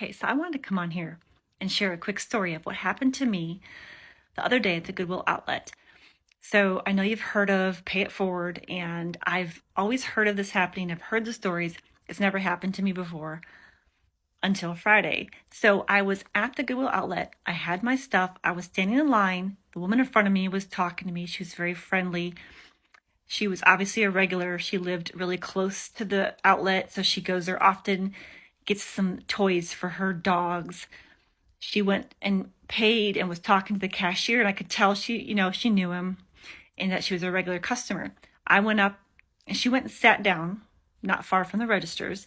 Okay, so I wanted to come on here and share a quick story of what happened to me the other day at the Goodwill outlet. So I know you've heard of Pay It Forward, and I've always heard of this happening. I've heard the stories. It's never happened to me before until Friday. So I was at the Goodwill outlet. I had my stuff. I was standing in line. The woman in front of me was talking to me. She was very friendly. She was obviously a regular. She lived really close to the outlet, so she goes there often, gets some toys for her dogs. She went and paid and was talking to the cashier, and I could tell she knew him and that she was a regular customer. I went up and she went and sat down not far from the registers.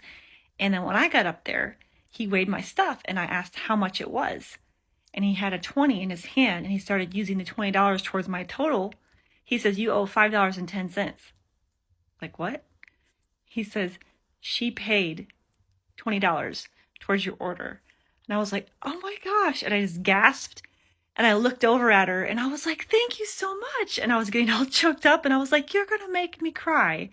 And then when I got up there, he weighed my stuff and I asked how much it was. And he had a 20 in his hand and he started using the $20 towards my total. He says, "You owe $5.10. Like, what? He says, "She paid $20 towards your order." And I was like, "Oh my gosh." And I just gasped and I looked over at her and I was like, "Thank you so much." And I was getting all choked up and I was like, "You're going to make me cry."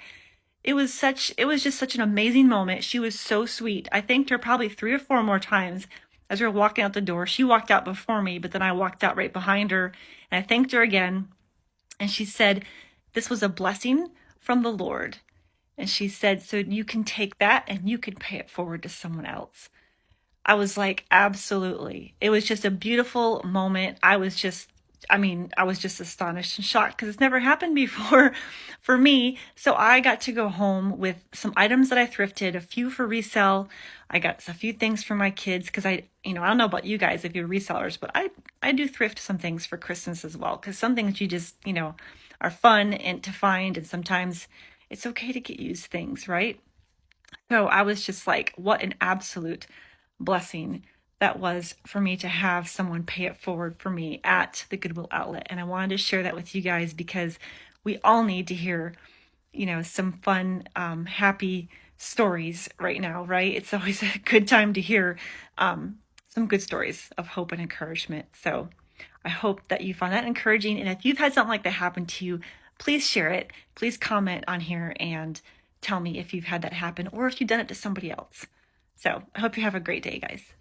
It was just such an amazing moment. She was so sweet. I thanked her probably 3 or 4 more times as we were walking out the door. She walked out before me, but then I walked out right behind her and I thanked her again. And she said, "This was a blessing from the Lord." And she said, "So you can take that and you can pay it forward to someone else." I was like, absolutely. It was just a beautiful moment. I was just astonished and shocked because it's never happened before for me. So I got to go home with some items that I thrifted, a few for resale. I got a few things for my kids because I don't know about you guys if you're resellers, but I do thrift some things for Christmas as well because some things you just, are fun and to find, and sometimes it's okay to get used things, right? So I was just like, what an absolute blessing that was for me to have someone pay it forward for me at the Goodwill outlet. And I wanted to share that with you guys because we all need to hear, some fun, happy stories right now, right? It's always a good time to hear some good stories of hope and encouragement. So I hope that you find that encouraging. And if you've had something like that happen to you, please share it. Please comment on here and tell me if you've had that happen or if you've done it to somebody else. So I hope you have a great day, guys.